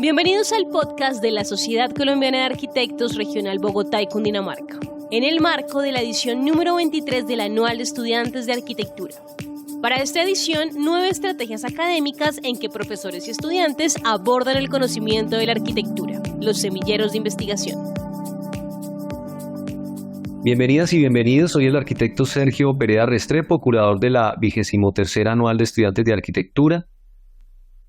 Bienvenidos al podcast de la Sociedad Colombiana de Arquitectos Regional Bogotá y Cundinamarca, en el marco de la edición número 23 del Anual de Estudiantes de Arquitectura. Para esta edición, 9 estrategias académicas en que profesores y estudiantes abordan el conocimiento de la arquitectura, los semilleros de investigación. Bienvenidas y bienvenidos, soy el arquitecto Sergio Pereda Restrepo, curador de la 23ª Anual de Estudiantes de Arquitectura.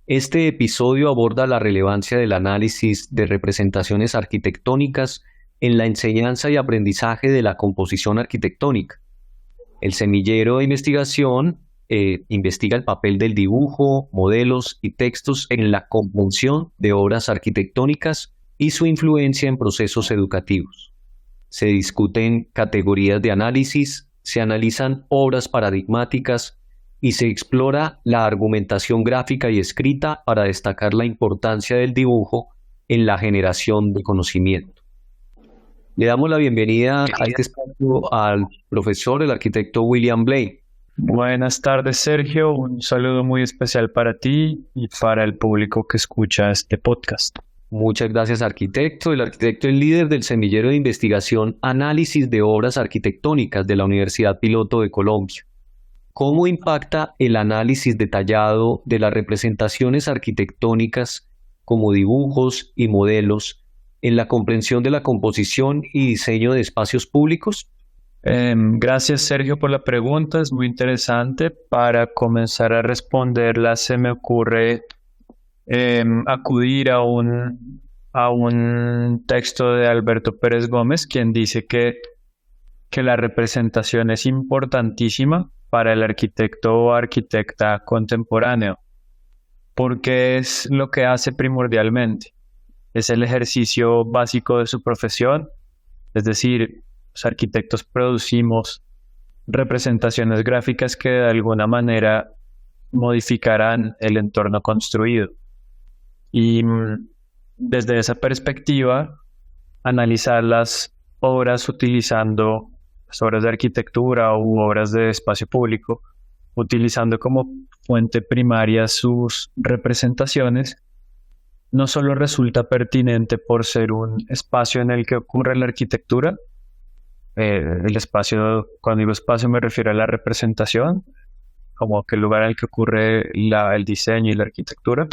Este episodio aborda la relevancia del análisis de representaciones arquitectónicas en la enseñanza y aprendizaje de la composición arquitectónica. El semillero de investigación investiga el papel del dibujo, modelos y textos en la composición de obras arquitectónicas y su influencia en procesos educativos. Se discuten categorías de análisis, se analizan obras paradigmáticas y se explora la argumentación gráfica y escrita para destacar la importancia del dibujo en la generación de conocimiento. Le damos la bienvenida a este espacio al profesor, el arquitecto William Blay. Buenas tardes, Sergio. Un saludo muy especial para ti y para el público que escucha este podcast. Muchas gracias, arquitecto. El arquitecto es líder del semillero de investigación Análisis de Obras Arquitectónicas de la Universidad Piloto de Colombia. ¿Cómo impacta el análisis detallado de las representaciones arquitectónicas como dibujos y modelos en la comprensión de la composición y diseño de espacios públicos? Gracias, Sergio, por la pregunta. Es muy interesante. Para comenzar a responderla, se me ocurre acudir a un texto de Alberto Pérez Gómez, quien dice que la representación es importantísima para el arquitecto o arquitecta contemporáneo, porque es lo que hace primordialmente. Es el ejercicio básico de su profesión, es decir, los arquitectos producimos representaciones gráficas que de alguna manera modificarán el entorno construido. Y desde esa perspectiva, analizar las obras utilizando las obras de arquitectura u obras de espacio público, utilizando como fuente primaria sus representaciones, no solo resulta pertinente por ser un espacio en el que ocurre la arquitectura, el espacio, cuando digo espacio me refiero a la representación, como aquel lugar en el que ocurre el diseño y la arquitectura,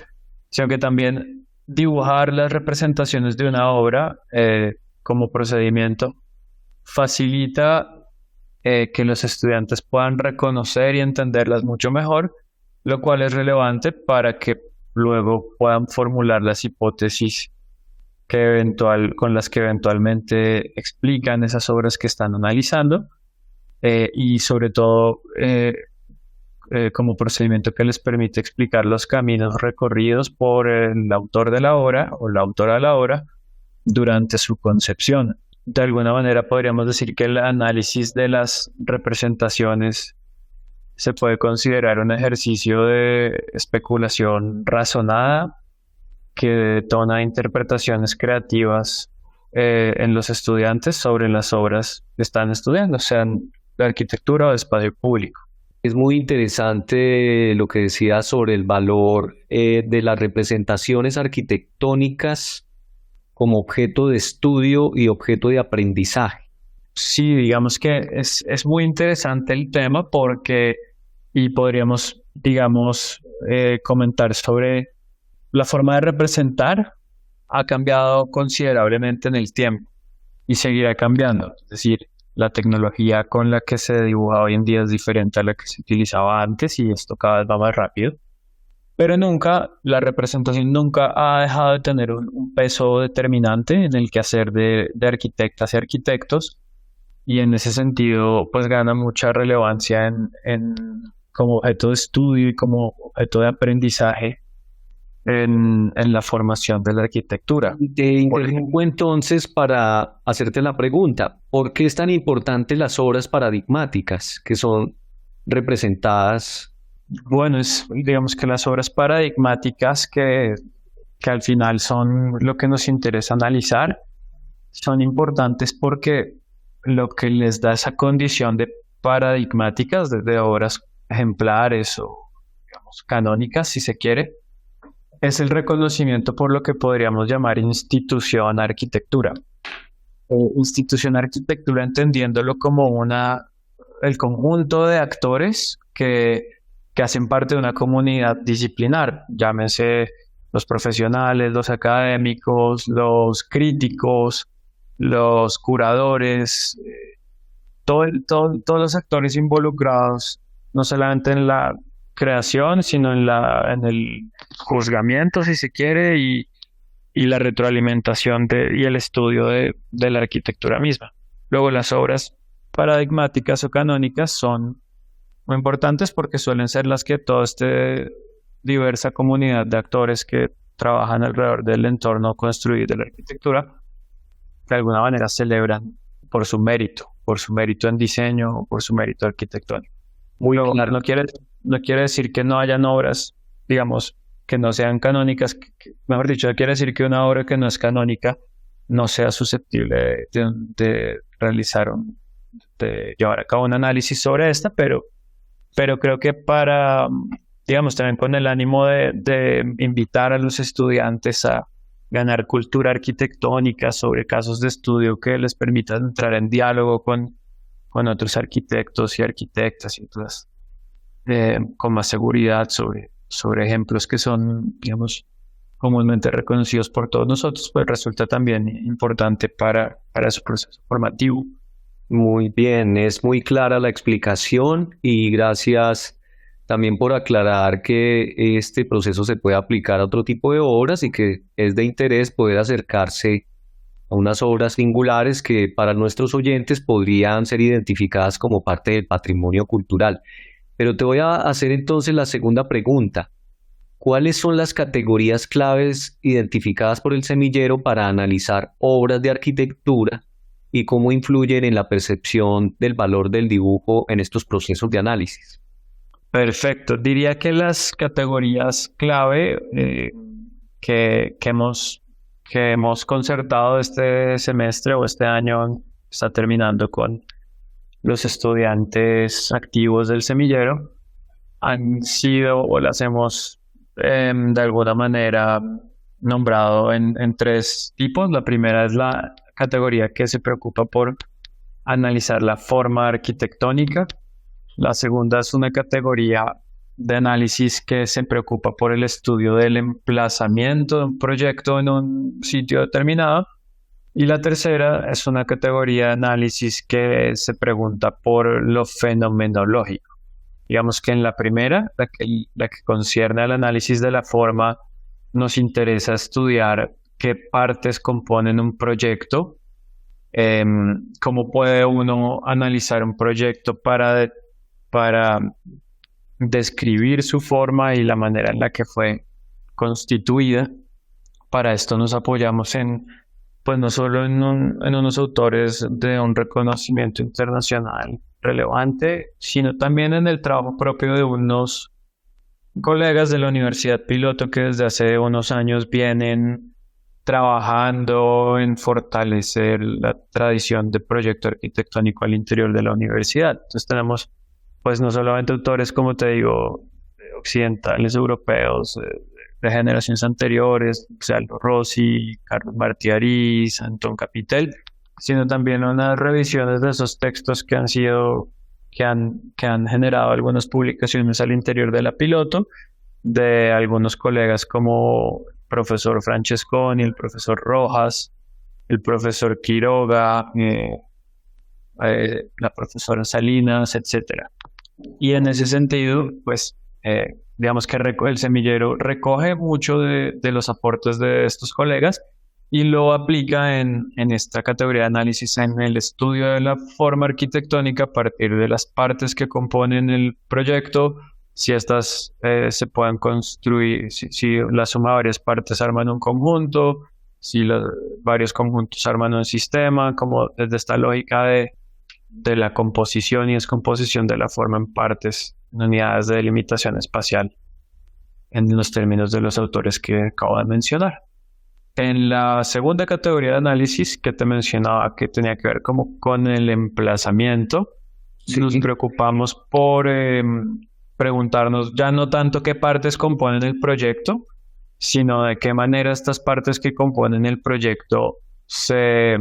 sino que también dibujar las representaciones de una obra como procedimiento facilita que los estudiantes puedan reconocer y entenderlas mucho mejor, lo cual es relevante para que luego puedan formular las hipótesis con las que eventualmente explican esas obras que están analizando y sobre todo como procedimiento que les permite explicar los caminos recorridos por el autor de la obra o la autora de la obra durante su concepción. De alguna manera podríamos decir que el análisis de las representaciones se puede considerar un ejercicio de especulación razonada que detona interpretaciones creativas en los estudiantes sobre las obras que están estudiando, sean de arquitectura o de espacio público. Es muy interesante lo que decía sobre el valor de las representaciones arquitectónicas como objeto de estudio y objeto de aprendizaje. Sí, digamos que es muy interesante el tema porque, y podríamos, comentar sobre la forma de representar ha cambiado considerablemente en el tiempo y seguirá cambiando. Es decir, la tecnología con la que se dibuja hoy en día es diferente a la que se utilizaba antes y esto cada vez va más rápido. Pero la representación nunca ha dejado de tener un peso determinante en el quehacer de arquitectas y arquitectos, y en ese sentido pues gana mucha relevancia como objeto de estudio y como objeto de aprendizaje en la formación de la arquitectura. Te interrumpo entonces para hacerte la pregunta: ¿por qué es tan importante las obras paradigmáticas que son representadas? Bueno, digamos que las obras paradigmáticas que al final son lo que nos interesa analizar, son importantes porque lo que les da esa condición de paradigmáticas, de obras ejemplares o, digamos, canónicas, si se quiere, es el reconocimiento por lo que podríamos llamar institución arquitectura. Institución arquitectura entendiéndolo como el conjunto de actores que hacen parte de una comunidad disciplinar, llámense los profesionales, los académicos, los críticos, los curadores, todos los actores involucrados, no solamente en la creación, sino en el juzgamiento, si se quiere, y la retroalimentación y el estudio de la arquitectura misma. Luego, las obras paradigmáticas o canónicas son muy importantes porque suelen ser las que toda esta diversa comunidad de actores que trabajan alrededor del entorno construido de la arquitectura, de alguna manera celebran por su mérito en diseño o por su mérito arquitectónico. Luego, claro. No quiere decir que no hayan obras, digamos, que no sean canónicas, mejor dicho, quiere decir que una obra que no es canónica no sea susceptible de llevar a cabo un análisis sobre esta, pero creo que digamos, también con el ánimo de invitar a los estudiantes a ganar cultura arquitectónica sobre casos de estudio que les permitan entrar en diálogo con otros arquitectos y arquitectas y entonces con más seguridad sobre ejemplos que son, digamos, comúnmente reconocidos por todos nosotros, pues resulta también importante para su proceso formativo. Muy bien, es muy clara la explicación y gracias también por aclarar que este proceso se puede aplicar a otro tipo de obras y que es de interés poder acercarse a unas obras singulares que para nuestros oyentes podrían ser identificadas como parte del patrimonio cultural. Pero te voy a hacer entonces la segunda pregunta. ¿Cuáles son las categorías claves identificadas por el semillero para analizar obras de arquitectura y cómo influyen en la percepción del valor del dibujo en estos procesos de análisis? Perfecto. Diría que las categorías clave que hemos concertado este semestre o este año está terminando con los estudiantes activos del semillero han sido o las hemos de alguna manera nombrado en 3 tipos. La primera es la categoría que se preocupa por analizar la forma arquitectónica. La segunda es una categoría de análisis que se preocupa por el estudio del emplazamiento de un proyecto en un sitio determinado. Y la tercera es una categoría de análisis que se pregunta por lo fenomenológico. Digamos que en la primera, la que concierne al análisis de la forma, nos interesa estudiar qué partes componen un proyecto, cómo puede uno analizar un proyecto para describir su forma y la manera en la que fue constituida. Para esto nos apoyamos pues no solo en unos autores de un reconocimiento internacional relevante, sino también en el trabajo propio de unos colegas de la Universidad Piloto que desde hace unos años vienen trabajando en fortalecer la tradición de proyecto arquitectónico al interior de la universidad. Entonces tenemos pues no solamente autores, como te digo, occidentales, europeos, de generaciones anteriores, Aldo Rossi, Carlos Martí Ariz, Antón Capitel, sino también unas revisiones de esos textos que han generado algunas publicaciones al interior de la Piloto, de algunos colegas como el profesor Francesconi, el profesor Rojas, el profesor Quiroga, la profesora Salinas, etcétera. Y en ese sentido, pues, digamos que el semillero recoge mucho de los aportes de estos colegas y lo aplica en esta categoría de análisis en el estudio de la forma arquitectónica a partir de las partes que componen el proyecto, si estas se pueden construir, si la suma de varias partes arman un conjunto, si varios conjuntos arman un sistema, como desde esta lógica de la composición y descomposición de la forma en partes, en unidades de delimitación espacial, en los términos de los autores que acabo de mencionar. En la segunda categoría de análisis que te mencionaba, que tenía que ver como con el emplazamiento, sí, nos preocupamos por preguntarnos ya no tanto qué partes componen el proyecto, sino de qué manera estas partes que componen el proyecto se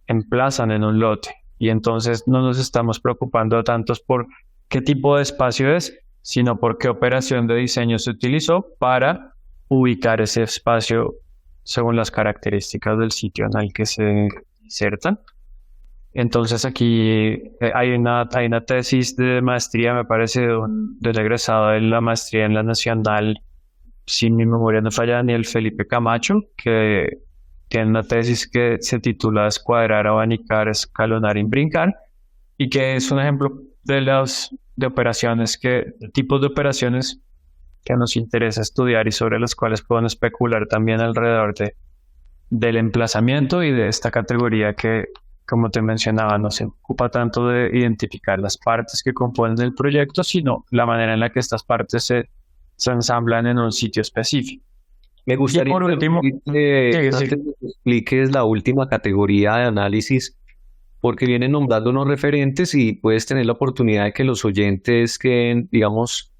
emplazan en un lote. Y entonces no nos estamos preocupando tantos por qué tipo de espacio es, sino por qué operación de diseño se utilizó para ubicar ese espacio según las características del sitio en el que se insertan. Entonces aquí hay una tesis de maestría, me parece, del egresado de la maestría en la Nacional, si mi memoria no falla, Daniel Felipe Camacho, que tiene una tesis que se titula Escuadrar, Abanicar, Escalonar y Brincar, y que es un ejemplo de operaciones de tipos de operaciones que nos interesa estudiar y sobre las cuales podemos especular también alrededor del emplazamiento y de esta categoría que, como te mencionaba, no se ocupa tanto de identificar las partes que componen el proyecto, sino la manera en la que estas partes se ensamblan en un sitio específico. Me gustaría por último, que expliques la última categoría de análisis, porque vienen nombrando unos referentes y puedes tener la oportunidad de que los oyentes queden, digamos,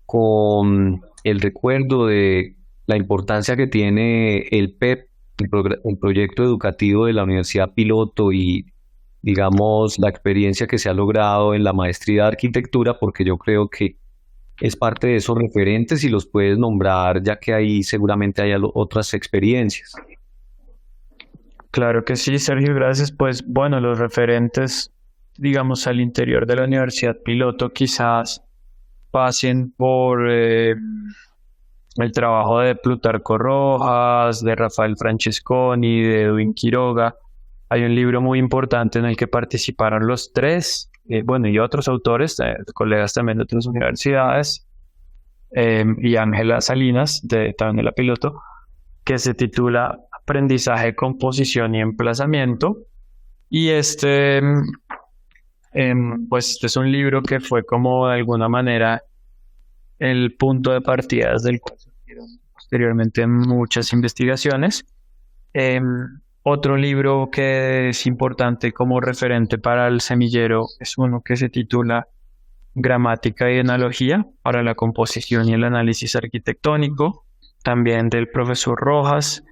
con el recuerdo de la importancia que tiene el PEP, el proyecto educativo de la Universidad Piloto, y, digamos, la experiencia que se ha logrado en la maestría de arquitectura, porque yo creo que es parte de esos referentes y los puedes nombrar, ya que ahí seguramente hay otras experiencias. Claro que sí, Sergio, gracias. Pues bueno, los referentes, digamos, al interior de la Universidad Piloto quizás pasen por el trabajo de Plutarco Rojas, de Rafael Francesconi, de Edwin Quiroga. Hay un libro muy importante en el que participaron los tres, y otros autores, colegas también de otras universidades, y Ángela Salinas, también de la Piloto, que se titula Aprendizaje, Composición y Emplazamiento. Y pues es un libro que fue como de alguna manera el punto de partida desde el cual surgieron posteriormente muchas investigaciones. Otro libro que es importante como referente para el semillero es uno que se titula Gramática y Analogía para la composición y el análisis arquitectónico, también del profesor Rojas.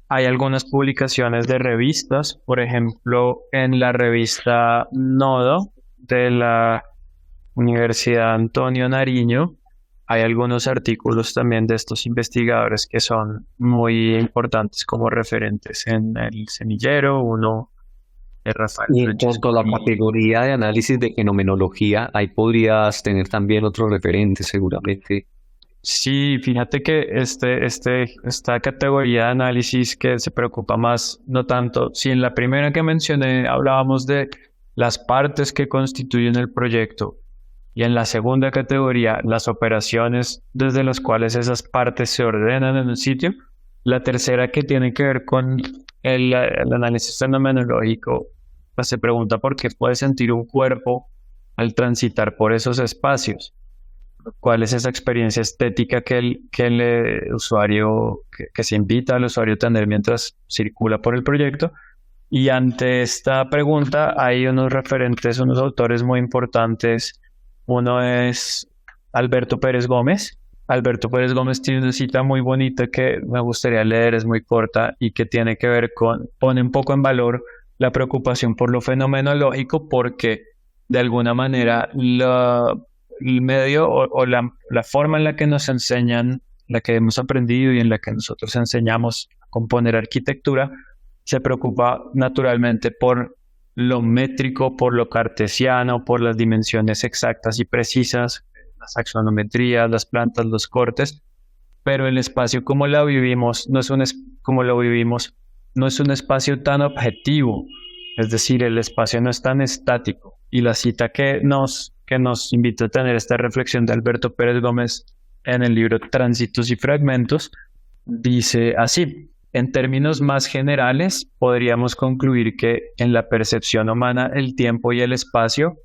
Hay algunas publicaciones de revistas, por ejemplo, en la revista Nodo de la Universidad Antonio Nariño, hay algunos artículos también de estos investigadores que son muy importantes como referentes en el semillero. Uno de Rafael. Y en cuanto a la categoría de análisis de fenomenología, ahí podrías tener también otros referentes seguramente. Sí, fíjate que esta categoría de análisis que se preocupa más, no tanto, si en la primera que mencioné hablábamos de las partes que constituyen el proyecto, y en la segunda categoría las operaciones desde las cuales esas partes se ordenan en un sitio, la tercera que tiene que ver con el análisis fenomenológico, pues se pregunta por qué puede sentir un cuerpo al transitar por esos espacios. ¿Cuál es esa experiencia estética que el usuario, que se invita al usuario a tener mientras circula por el proyecto? Y ante esta pregunta hay unos referentes, unos autores muy importantes. Uno es Alberto Pérez Gómez. Alberto Pérez Gómez tiene una cita muy bonita que me gustaría leer, es muy corta y que tiene que ver pone un poco en valor la preocupación por lo fenomenológico, porque de alguna manera el medio o la forma en la que nos enseñan, la que hemos aprendido y en la que nosotros enseñamos a componer arquitectura, se preocupa naturalmente por lo métrico, por lo cartesiano, por las dimensiones exactas y precisas, las axonometrías, las plantas, los cortes, pero el espacio como lo vivimos no es un espacio tan objetivo, es decir, el espacio no es tan estático. Y la cita que nos invita a tener esta reflexión de Alberto Pérez Gómez en el libro Tránsitos y Fragmentos dice así: en términos más generales, podríamos concluir que en la percepción humana el tiempo y el espacio,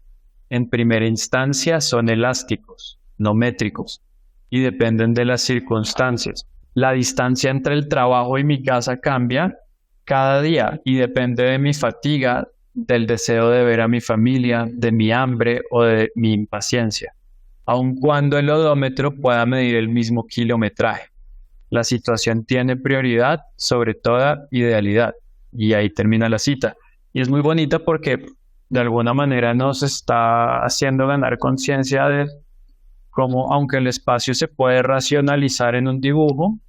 en primera instancia, son elásticos, no métricos, y dependen de las circunstancias. La distancia entre el trabajo y mi casa cambia cada día y depende de mi fatiga, del deseo de ver a mi familia, de mi hambre o de mi impaciencia, aun cuando el odómetro pueda medir el mismo kilometraje. La situación tiene prioridad sobre toda idealidad. Y ahí termina la cita. Y es muy bonita porque de alguna manera nos está haciendo ganar conciencia de cómo, aunque el espacio se puede racionalizar en un dibujo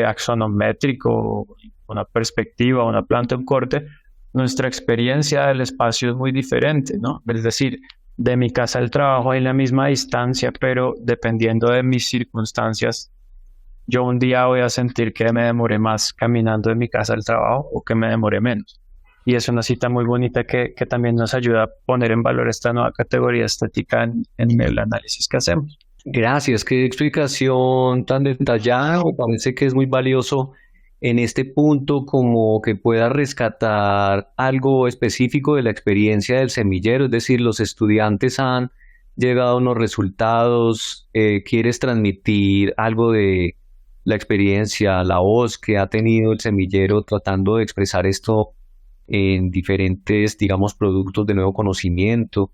axonométrico, una perspectiva, una planta, un corte, nuestra experiencia del espacio es muy diferente, ¿no? Es decir, de mi casa al trabajo hay la misma distancia, pero dependiendo de mis circunstancias, yo un día voy a sentir que me demoré más caminando de mi casa al trabajo o que me demoré menos. Y es una cita muy bonita que también nos ayuda a poner en valor esta nueva categoría estética en el análisis que hacemos. Gracias, qué explicación tan detallada. Me parece que es muy valioso en este punto como que pueda rescatar algo específico de la experiencia del semillero, es decir, los estudiantes han llegado a unos resultados, quieres transmitir algo de la experiencia, la voz que ha tenido el semillero tratando de expresar esto en diferentes, digamos, productos de nuevo conocimiento.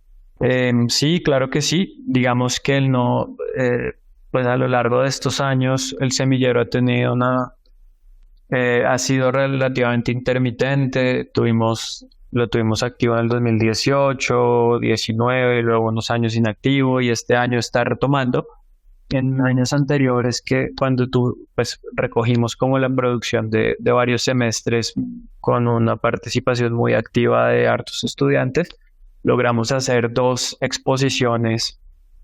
Sí, claro que sí. Digamos que pues a lo largo de estos años el semillero ha tenido ha sido relativamente intermitente. Lo tuvimos activo en el 2018, 19, luego unos años inactivo y este año está retomando. En años anteriores cuando pues recogimos como la producción de varios semestres con una participación muy activa de hartos estudiantes, logramos hacer 2 exposiciones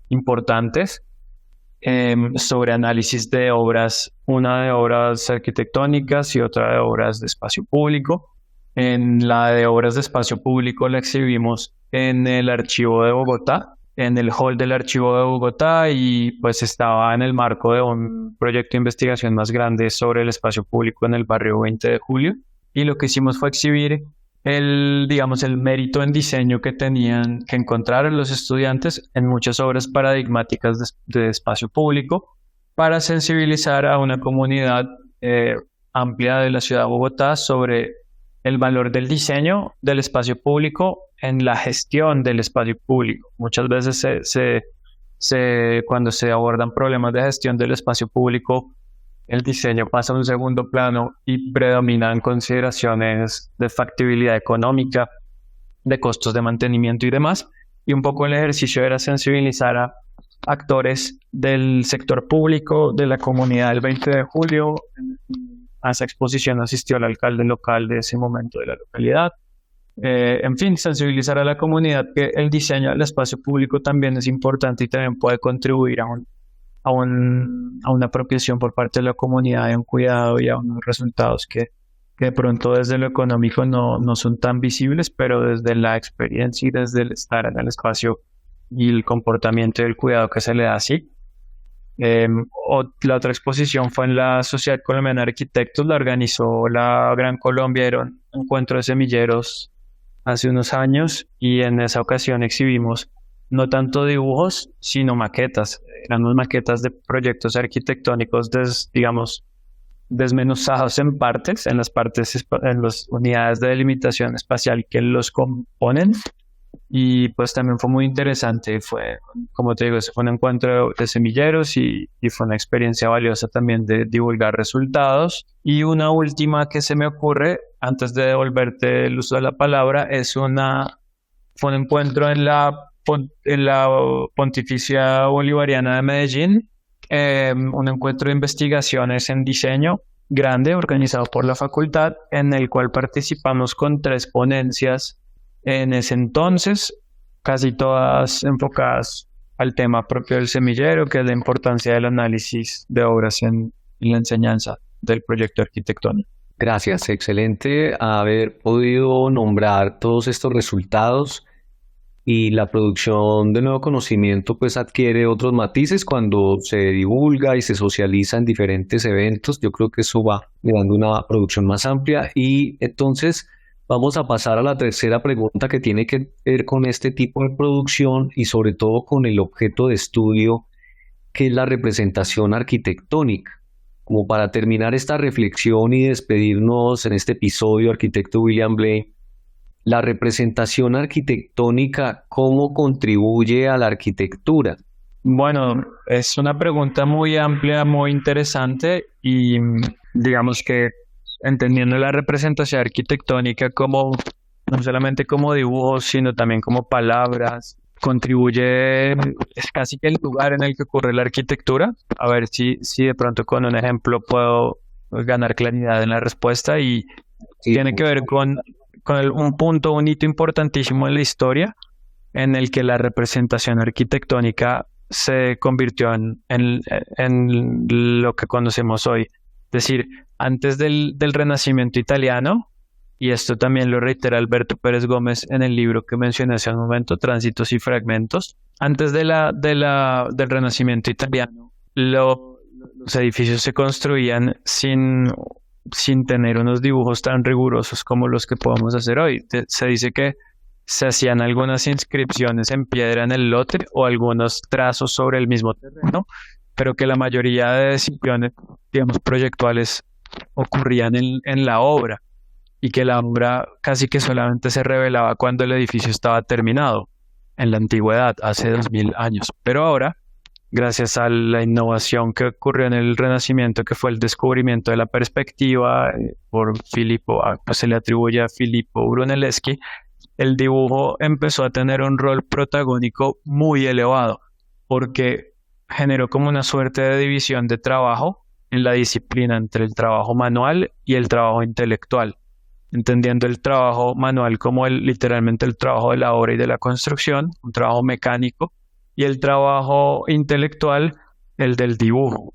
importantes sobre análisis de obras, una de obras arquitectónicas y otra de obras de espacio público. En la de obras de espacio público la exhibimos en el Archivo de Bogotá, en el hall del Archivo de Bogotá, y pues estaba en el marco de un proyecto de investigación más grande sobre el espacio público en el barrio 20 de Julio. Y lo que hicimos fue exhibir el mérito en diseño que encontraron los estudiantes en muchas obras paradigmáticas de espacio público para sensibilizar a una comunidad amplia de la ciudad de Bogotá sobre el valor del diseño del espacio público en la gestión del espacio público. Muchas veces cuando se abordan problemas de gestión del espacio público, el diseño pasa a un segundo plano y predominan consideraciones de factibilidad económica, de costos de mantenimiento y demás. Y un poco el ejercicio era sensibilizar a actores del sector público, de la comunidad del 20 de julio. A esa exposición asistió el alcalde local de ese momento de la localidad. En fin, sensibilizar a la comunidad que el diseño del espacio público también es importante y también puede contribuir a una apropiación por parte de la comunidad, a un cuidado y a unos resultados que de pronto desde lo económico no son tan visibles, pero desde la experiencia y desde el estar en el espacio y el comportamiento y el cuidado que se le da, sí. La otra exposición fue en la Sociedad Colombiana de Arquitectos, la organizó la Gran Colombia, era un encuentro de semilleros hace unos años, y en esa ocasión exhibimos no tanto dibujos, sino maquetas. Eran unas maquetas de proyectos arquitectónicos, desmenuzados en partes, en las unidades de delimitación espacial que los componen. Y pues también fue muy interesante, como te digo, fue un encuentro de semilleros y fue una experiencia valiosa también de divulgar resultados. Y una última que se me ocurre, antes de devolverte el uso de la palabra, fue un encuentro en la Pontificia Bolivariana de Medellín, un encuentro de investigaciones en diseño grande organizado por la facultad, en el cual participamos con 3 ponencias en ese entonces, casi todas enfocadas al tema propio del semillero, que es la importancia del análisis de obras en la enseñanza del proyecto arquitectónico. Gracias, excelente haber podido nombrar todos estos resultados, y la producción de nuevo conocimiento pues adquiere otros matices cuando se divulga y se socializa en diferentes eventos. Yo creo que eso va dando una producción más amplia, y entonces vamos a pasar a la tercera pregunta, que tiene que ver con este tipo de producción y sobre todo con el objeto de estudio, que es la representación arquitectónica. Como para terminar esta reflexión y despedirnos en este episodio, arquitecto William Blay, la representación arquitectónica, ¿cómo contribuye a la arquitectura? Bueno, es una pregunta muy amplia, muy interesante y digamos que entendiendo la representación arquitectónica como no solamente como dibujos, sino también como palabras, contribuye, es casi que el lugar en el que ocurre la arquitectura. A ver si de pronto con un ejemplo puedo ganar claridad en la respuesta y Sí, tiene que ver un punto, un hito importantísimo en la historia en el que la representación arquitectónica se convirtió en lo que conocemos hoy. Es decir, antes del Renacimiento italiano, y esto también lo reitera Alberto Pérez Gómez en el libro que mencioné hace un momento, Tránsitos y Fragmentos, antes del Renacimiento italiano, los edificios se construían sin tener unos dibujos tan rigurosos como los que podemos hacer hoy. Se dice que se hacían algunas inscripciones en piedra en el lote o algunos trazos sobre el mismo terreno, pero que la mayoría de decisiones, digamos, proyectuales ocurrían en la obra y que la obra casi que solamente se revelaba cuando el edificio estaba terminado, en la antigüedad, hace 2000 años. Pero ahora, gracias a la innovación que ocurrió en el Renacimiento, que fue el descubrimiento de la perspectiva pues se le atribuye a Filippo Brunelleschi, el dibujo empezó a tener un rol protagónico muy elevado, porque generó como una suerte de división de trabajo en la disciplina entre el trabajo manual y el trabajo intelectual, entendiendo el trabajo manual como literalmente el trabajo de la obra y de la construcción, un trabajo mecánico, y el trabajo intelectual, el del dibujo,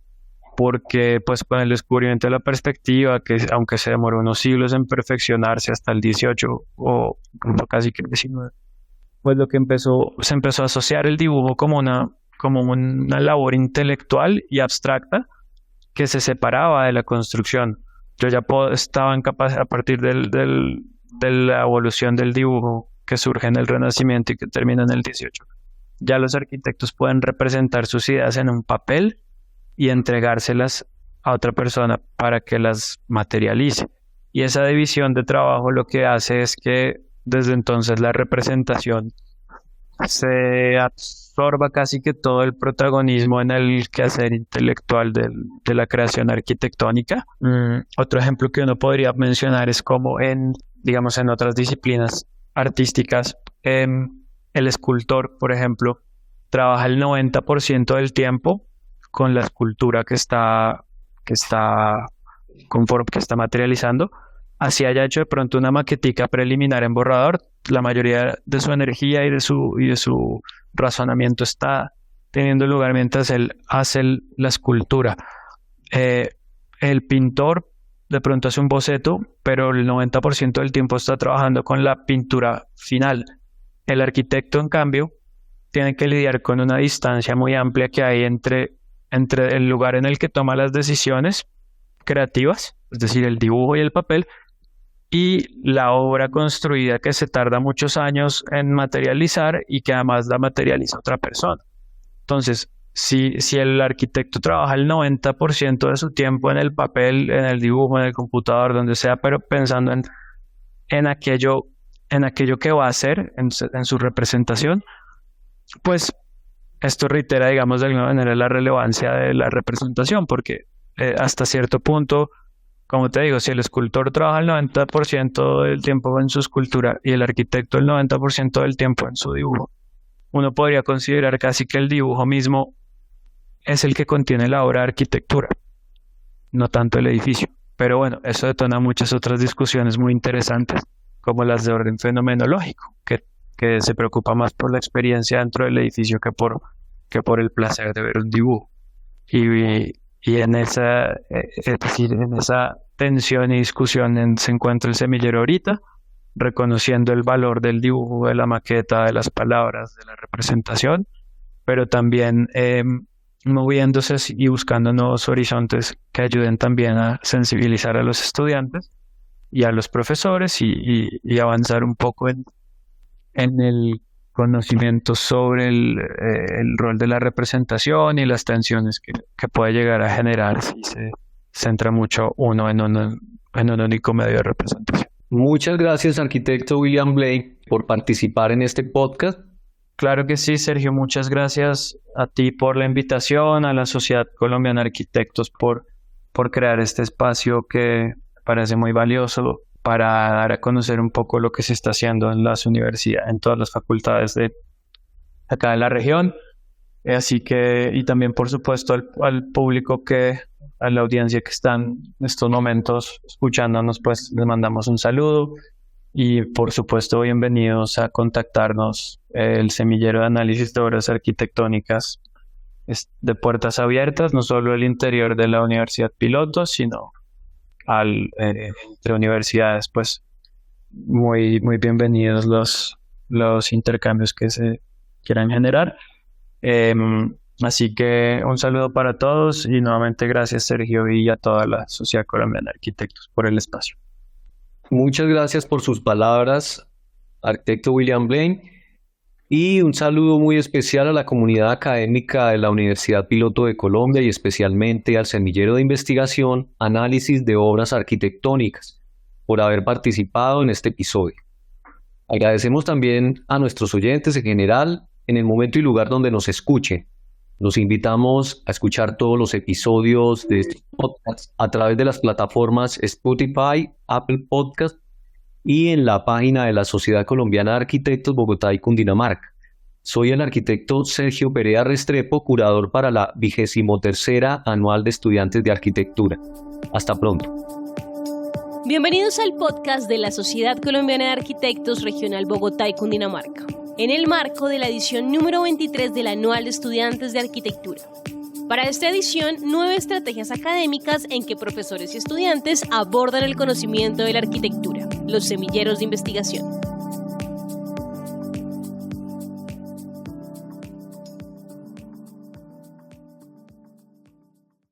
porque pues con el descubrimiento de la perspectiva, que aunque se demoró unos siglos en perfeccionarse hasta el 18 o casi que el 19, pues se empezó a asociar el dibujo como una labor intelectual y abstracta que se separaba de la construcción. Yo ya estaba capaz, a partir de la evolución del dibujo que surge en el Renacimiento y que termina en el 18, ya los arquitectos pueden representar sus ideas en un papel y entregárselas a otra persona para que las materialice. Y esa división de trabajo lo que hace es que desde entonces la representación se absorba casi que todo el protagonismo en el quehacer intelectual de la creación arquitectónica. Otro ejemplo que uno podría mencionar es como digamos, en otras disciplinas artísticas, el escultor, por ejemplo, trabaja el 90% del tiempo con la escultura que está materializando, así haya hecho de pronto una maquetica preliminar en borrador, la mayoría de su energía y de su razonamiento está teniendo lugar mientras él hace la escultura. El pintor de pronto hace un boceto, pero el 90% del tiempo está trabajando con la pintura final. El arquitecto, en cambio, tiene que lidiar con una distancia muy amplia que hay entre el lugar en el que toma las decisiones creativas, es decir, el dibujo y el papel, y la obra construida que se tarda muchos años en materializar y que además la materializa otra persona. Entonces, si el arquitecto trabaja el 90% de su tiempo en el papel, en el dibujo, en el computador, donde sea, pero pensando en aquello que va a hacer, en su representación, pues esto reitera, digamos, de alguna manera la relevancia de la representación, porque hasta cierto punto, como te digo, si el escultor trabaja el 90% del tiempo en su escultura y el arquitecto el 90% del tiempo en su dibujo, uno podría considerar casi que el dibujo mismo es el que contiene la obra de arquitectura, no tanto el edificio. Pero bueno, eso detona muchas otras discusiones muy interesantes, como las de orden fenomenológico, que se preocupa más por la experiencia dentro del edificio que por el placer de ver un dibujo. Y en esa tensión y discusión se encuentra el semillero ahorita, reconociendo el valor del dibujo, de la maqueta, de las palabras, de la representación, pero también moviéndose y buscando nuevos horizontes que ayuden también a sensibilizar a los estudiantes y a los profesores y avanzar un poco en el conocimiento sobre el rol de la representación y las tensiones que puede llegar a generar si se centra mucho uno en un único medio de representación. Muchas gracias, arquitecto William Blake, por participar en este podcast. Claro que sí, Sergio. Muchas gracias a ti por la invitación, a la Sociedad Colombiana de Arquitectos por crear este espacio que me parece muy valioso para dar a conocer un poco lo que se está haciendo en las universidades, en todas las facultades de acá de la región. Así que, y también por supuesto al público a la audiencia que están en estos momentos escuchándonos, pues les mandamos un saludo. Y por supuesto, bienvenidos a contactarnos. El semillero de análisis de obras arquitectónicas es de puertas abiertas, no solo el interior de la Universidad Piloto, sino entre universidades, pues muy, muy bienvenidos los intercambios que se quieran generar. Así que un saludo para todos y nuevamente gracias, Sergio, y a toda la Sociedad Colombiana de Arquitectos por el espacio. Muchas gracias por sus palabras, arquitecto William Blaine, y un saludo muy especial a la comunidad académica de la Universidad Piloto de Colombia y especialmente al semillero de investigación Análisis de Obras Arquitectónicas por haber participado en este episodio. Agradecemos también a nuestros oyentes en general en el momento y lugar donde nos escuchen. Los invitamos a escuchar todos los episodios de este podcast a través de las plataformas Spotify, Apple Podcast y en la página de la Sociedad Colombiana de Arquitectos Bogotá y Cundinamarca. Soy el arquitecto Sergio Perea Restrepo, curador para la 23ª Anual de Estudiantes de Arquitectura. Hasta pronto. Bienvenidos al podcast de la Sociedad Colombiana de Arquitectos Regional Bogotá y Cundinamarca, en el marco de la edición número 23 del Anual de Estudiantes de Arquitectura. Para esta edición, 9 estrategias académicas en que profesores y estudiantes abordan el conocimiento de la arquitectura, los semilleros de investigación.